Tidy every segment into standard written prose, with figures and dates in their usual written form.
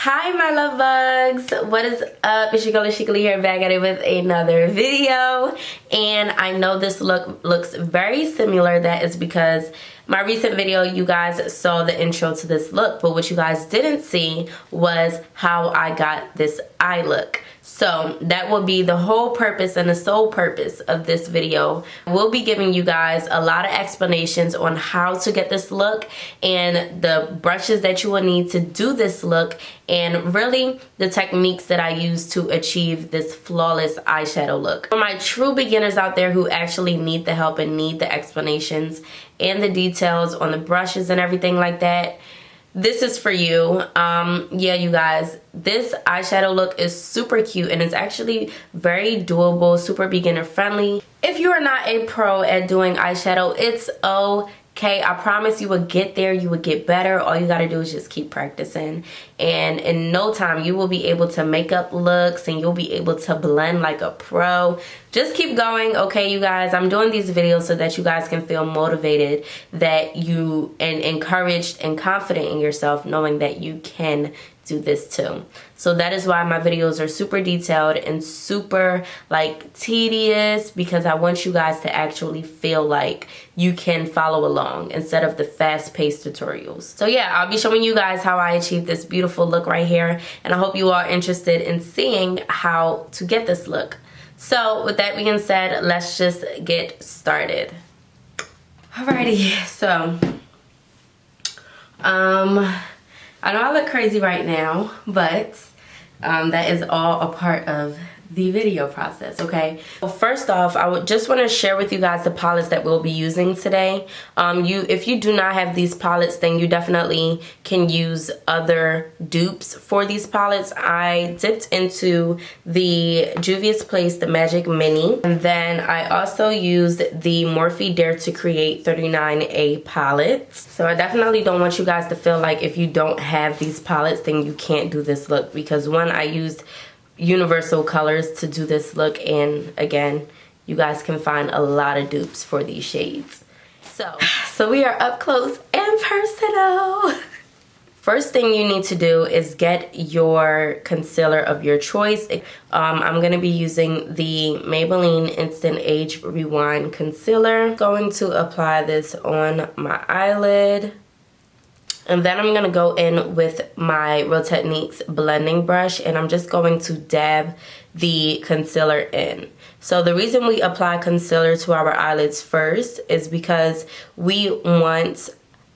Hi my love bugs, what is up? It's your girl AshecaLee here, back at it with another video. And I know this look looks very similar. That is because my recent video you guys saw the intro to this look, but what you guys didn't see was how I got this eye look. So that will be the whole purpose and the sole purpose of this video. We'll be giving you guys a lot of explanations on how to get this look and the brushes that you will need to do this look, and really the techniques that I use to achieve this flawless eyeshadow look. For my true beginners out there who actually need the help and need the explanations and the details on the brushes and everything like that, this is for you. Yeah, you guys, this eyeshadow look is super cute and it's actually very doable, super beginner friendly. If you are not a pro at doing eyeshadow, it's okay. I promise you will get there, you will get better. All you gotta do is just keep practicing, and in no time you will be able to make up looks and you'll be able to blend like a pro. Just keep going, okay you guys? I'm doing these videos so that you guys can feel motivated, that you and encouraged and confident in yourself, knowing that you can do this too. So that is why my videos are super detailed and super like tedious, because I want you guys to actually feel like you can follow along instead of the fast-paced tutorials. So yeah, I'll be showing you guys how I achieved this beautiful look right here, and I hope you are interested in seeing how to get this look. So with that being said, let's just get started. Alrighty, so I know I look crazy right now, but that is all a part of the video process, okay? Well, first off, I would just want to share with you guys the palettes that we'll be using today. If you do not have these palettes, then you definitely can use other dupes for these palettes. I dipped into the Juvia's Place, the Magic Mini, and then I also used the Morphe Dare to Create 39A palette. So I definitely don't want you guys to feel like if you don't have these palettes, then you can't do this look, because one, I used universal colors to do this look, and again, you guys can find a lot of dupes for these shades. So we are up close and personal. First thing you need to do is get your concealer of your choice. I'm going to be using the Maybelline Instant Age Rewind Concealer. Going to apply this on my eyelid. And then I'm going to go in with my Real Techniques blending brush, and I'm just going to dab the concealer in. So the reason we apply concealer to our eyelids first is because we want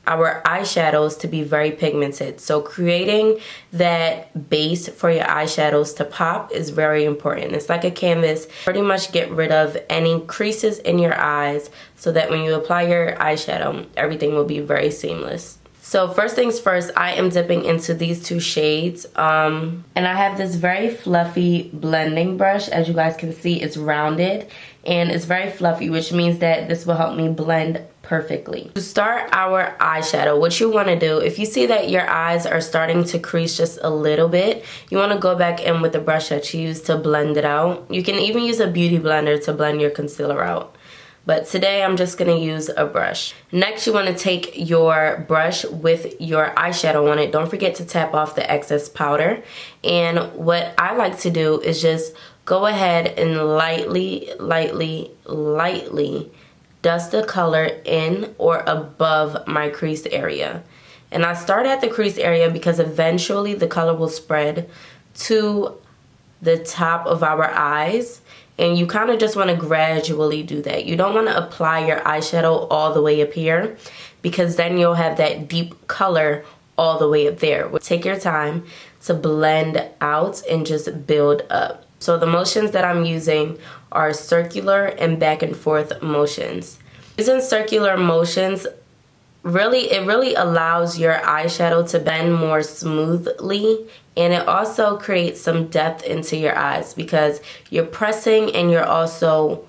our eyeshadows to be very pigmented. So creating that base for your eyeshadows to pop is very important. It's like a canvas. Pretty much get rid of any creases in your eyes so that when you apply your eyeshadow, everything will be very seamless. So first things first, I am dipping into these two shades, and I have this very fluffy blending brush. As you guys can see, it's rounded and it's very fluffy, which means that this will help me blend perfectly. To start our eyeshadow, what you want to do, if you see that your eyes are starting to crease just a little bit, you want to go back in with the brush that you used to blend it out. You can even use a beauty blender to blend your concealer out, but today I'm just going to use a brush. Next, you want to take your brush with your eyeshadow on it. Don't forget to tap off the excess powder. And what I like to do is just go ahead and lightly dust the color in or above my crease area. And I start at the crease area because eventually the color will spread to the top of our eyes. And you kind of just want to gradually do that. You don't want to apply your eyeshadow all the way up here, because then you'll have that deep color all the way up there. Take your time to blend out and just build up. So the motions that I'm using are circular and back and forth motions. Using circular motions, it really allows your eyeshadow to bend more smoothly, and it also creates some depth into your eyes because you're pressing and you're also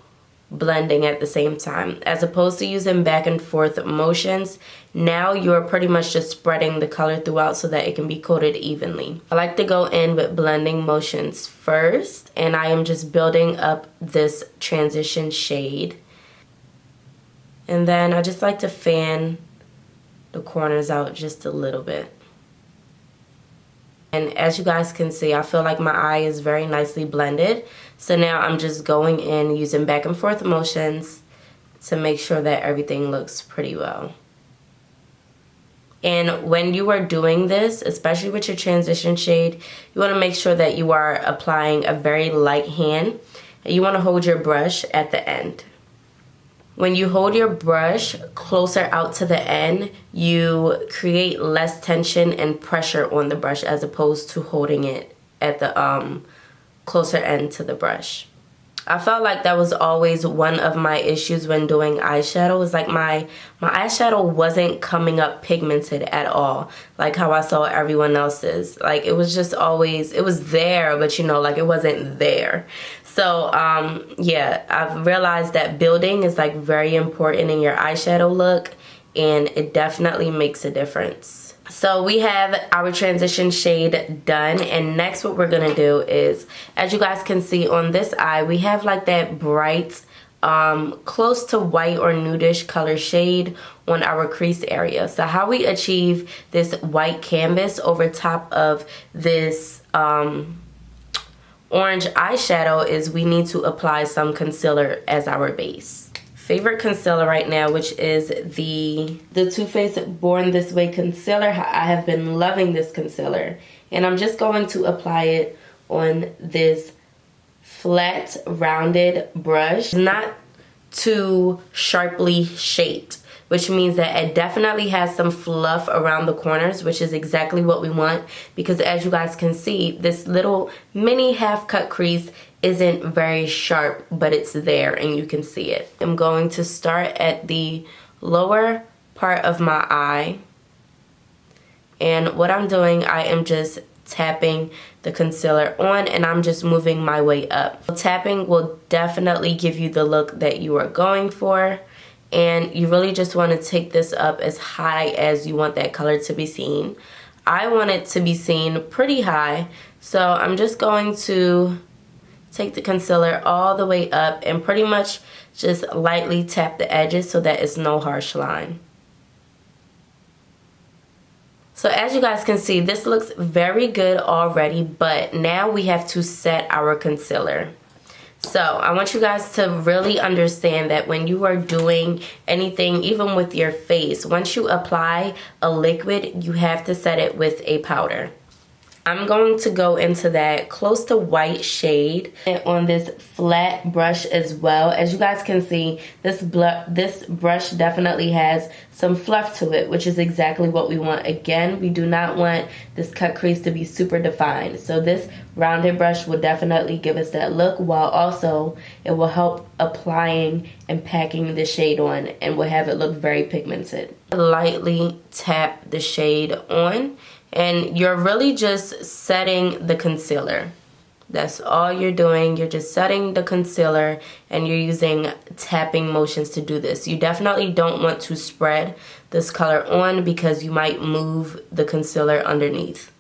blending at the same time. As opposed to using back and forth motions, now you're pretty much just spreading the color throughout so that it can be coated evenly. I like to go in with blending motions first, and I am just building up this transition shade. And then I just like to fan the corners out just a little bit. And as you guys can see, I feel like my eye is very nicely blended. So now I'm just going in using back and forth motions to make sure that everything looks pretty well. And when you are doing this, especially with your transition shade, you want to make sure that you are applying a very light hand. And you want to hold your brush at the end. When you hold your brush closer out to the end, you create less tension and pressure on the brush as opposed to holding it at the closer end to the brush. I felt like that was always one of my issues when doing eyeshadow. Is like my eyeshadow wasn't coming up pigmented at all, like how I saw everyone else's. Like it was just always, it was there, but you know, like it wasn't there. So yeah, I've realized that building is like very important in your eyeshadow look, and it definitely makes a difference. So we have our transition shade done, and next what we're gonna do is, as you guys can see on this eye, we have like that bright close to white or nudish color shade on our crease area. So how we achieve this white canvas over top of this orange eyeshadow is we need to apply some concealer as our base. Favorite concealer right now, which is the Too Faced Born This Way concealer. I have been loving this concealer, and I'm just going to apply it on this flat rounded brush. It's not too sharply shaped, which means that it definitely has some fluff around the corners, which is exactly what we want, because as you guys can see, this little mini half cut crease isn't very sharp, but it's there and you can see it. I'm going to start at the lower part of my eye, and what I'm doing, I am just tapping the concealer on, and I'm just moving my way up. Tapping will definitely give you the look that you are going for, and you really just want to take this up as high as you want that color to be seen. I want it to be seen pretty high, so I'm just going to take the concealer all the way up and pretty much just lightly tap the edges so that it's no harsh line. So as you guys can see, this looks very good already, but now we have to set our concealer. So I want you guys to really understand that when you are doing anything, even with your face, once you apply a liquid, you have to set it with a powder. I'm going to go into that close to white shade on this flat brush as well. As you guys can see, this brush definitely has some fluff to it, which is exactly what we want. Again, we do not want this cut crease to be super defined. So this rounded brush will definitely give us that look, while also it will help applying and packing the shade on and will have it look very pigmented. Lightly tap the shade on, and you're really just setting the concealer. That's all you're doing. You're just setting the concealer, and you're using tapping motions to do this. You definitely don't want to spread this color on because you might move the concealer underneath.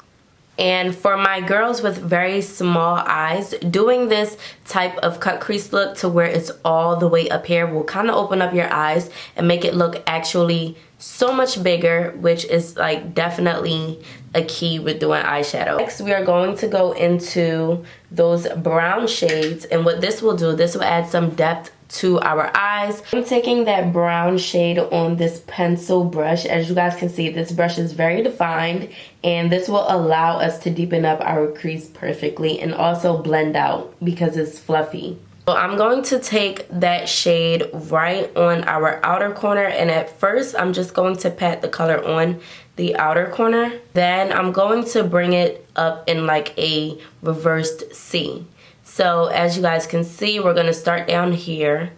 And for my girls with very small eyes, doing this type of cut crease look to where it's all the way up here will kind of open up your eyes and make it look actually so much bigger, which is like definitely a key with doing eyeshadow. Next, we are going to go into those brown shades, and what this will do, this will add some depth to our eyes. I'm taking that brown shade on this pencil brush. As you guys can see, this brush is very defined, and this will allow us to deepen up our crease perfectly and also blend out because it's fluffy. So I'm going to take that shade right on our outer corner, and at first I'm just going to pat the color on the outer corner. Then I'm going to bring it up in like a reversed C. So as you guys can see, we're going to start down here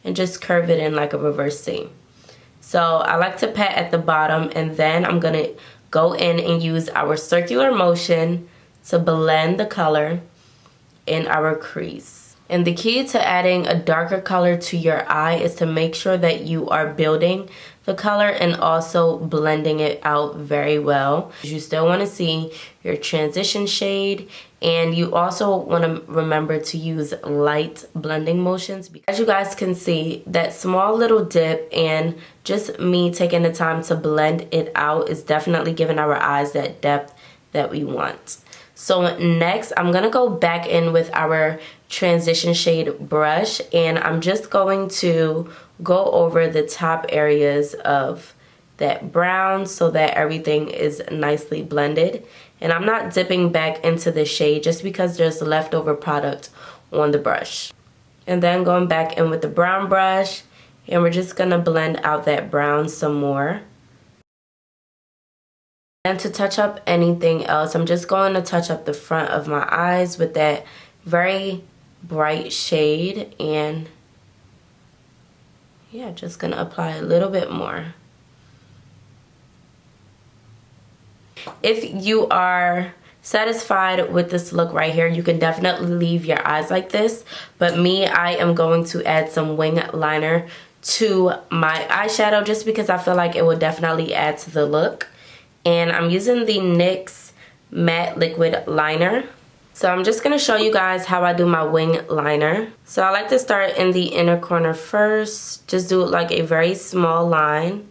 and just curve it in like a reverse C. So I like to pat at the bottom, and then I'm going to go in and use our circular motion to blend the color in our crease. And the key to adding a darker color to your eye is to make sure that you are building the color and also blending it out very well. You still want to see your transition shade, and you also want to remember to use light blending motions. As you guys can see, that small little dip and just me taking the time to blend it out is definitely giving our eyes that depth that we want. So next, I'm going to go back in with our transition shade brush, and I'm just going to go over the top areas of that brown so that everything is nicely blended. And I'm not dipping back into the shade just because there's leftover product on the brush. And then going back in with the brown brush, and we're just going to blend out that brown some more. And to touch up anything else, I'm just going to touch up the front of my eyes with that very bright shade, and yeah, just gonna apply a little bit more. If you are satisfied with this look right here, you can definitely leave your eyes like this, but me, I am going to add some wing liner to my eyeshadow just because I feel like it will definitely add to the look. And I'm using the NYX matte liquid liner. So I'm just going to show you guys how I do my wing liner. So I like to start in the inner corner first. Just do it like a very small line.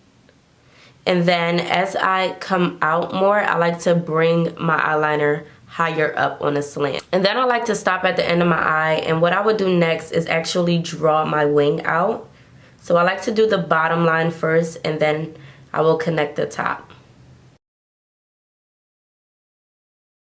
And then as I come out more, I like to bring my eyeliner higher up on a slant. And then I like to stop at the end of my eye. And what I would do next is actually draw my wing out. So I like to do the bottom line first, and then I will connect the top.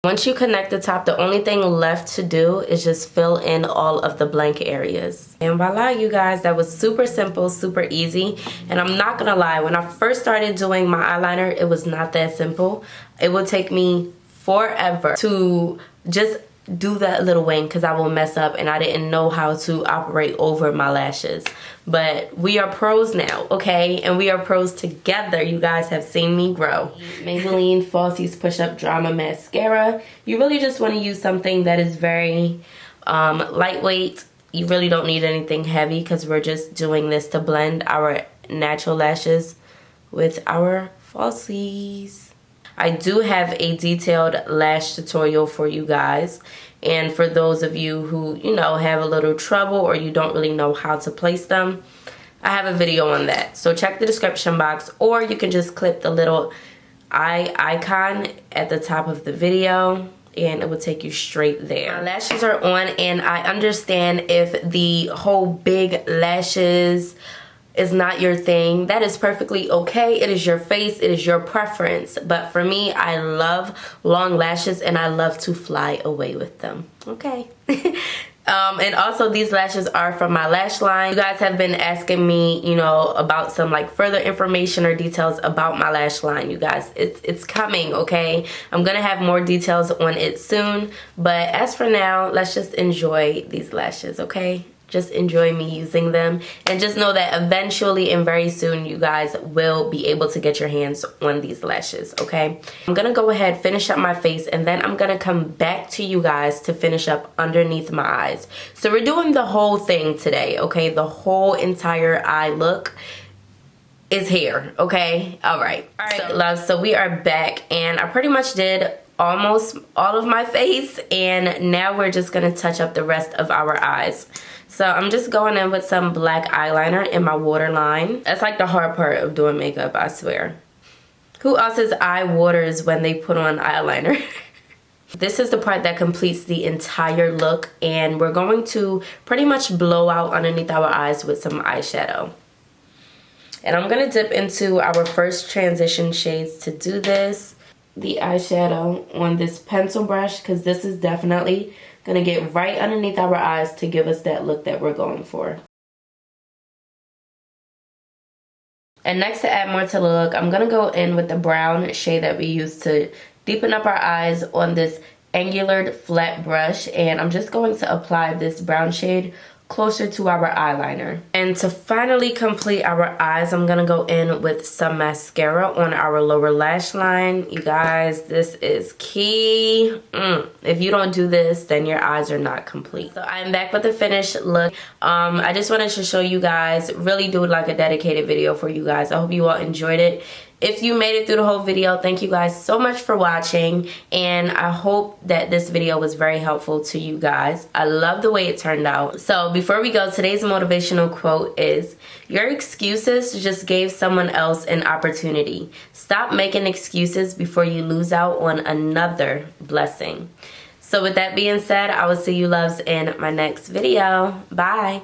Once you connect the top, the only thing left to do is just fill in all of the blank areas. And voila, you guys, that was super simple, super easy. And I'm not gonna lie, when I first started doing my eyeliner, it was not that simple. It would take me forever to just do that little wing because I will mess up and I didn't know how to operate over my lashes. But we are pros now, okay? And we are pros together. You guys have seen me grow. Maybelline Falsies Push Up Drama Mascara. You really just want to use something that is very lightweight. You really don't need anything heavy because we're just doing this to blend our natural lashes with our falsies. I do have a detailed lash tutorial for you guys, and for those of you who, you know, have a little trouble or you don't really know how to place them, I have a video on that. So check the description box, or you can just click the little eye icon at the top of the video and it will take you straight there. My lashes are on, and I understand if the whole big lashes is not your thing. That is perfectly okay. It is your face, it is your preference. But for me, I love long lashes and I love to fly away with them. Okay. And also these lashes are from my lash line. You guys have been asking me, you know, about some like further information or details about my lash line, you guys. It's coming, okay? I'm gonna have more details on it soon. But as for now, let's just enjoy these lashes, okay? Just enjoy me using them, and just know that eventually and very soon you guys will be able to get your hands on these lashes, okay? I'm gonna go ahead, finish up my face, and then I'm gonna come back to you guys to finish up underneath my eyes. So we're doing the whole thing today, okay? The whole entire eye look is here, okay? All right, so loves, so we are back, and I pretty much did almost all of my face, and now we're just gonna touch up the rest of our eyes. So I'm just going in with some black eyeliner in my waterline. That's like the hard part of doing makeup, I swear. Who else's eye waters when they put on eyeliner? This is the part that completes the entire look, and we're going to pretty much blow out underneath our eyes with some eyeshadow. And I'm gonna dip into our first transition shades to do this. The eyeshadow on this pencil brush, because this is definitely gonna get right underneath our eyes to give us that look that we're going for. And next, to add more to the look, I'm gonna go in with the brown shade that we used to deepen up our eyes on this angular flat brush, and I'm just going to apply this brown shade closer to our eyeliner. And to finally complete our eyes, I'm gonna go in with some mascara on our lower lash line. You guys, this is key. If you don't do this, then your eyes are not complete. So I'm back with the finished look. I just wanted to show you guys, really do like a dedicated video for you guys. I hope you all enjoyed it. If you made it through the whole video, thank you guys so much for watching, and I hope that this video was very helpful to you guys. I love the way it turned out. So before we go, today's motivational quote is, your excuses just gave someone else an opportunity. Stop making excuses before you lose out on another blessing. So with that being said, I will see you loves in my next video. Bye.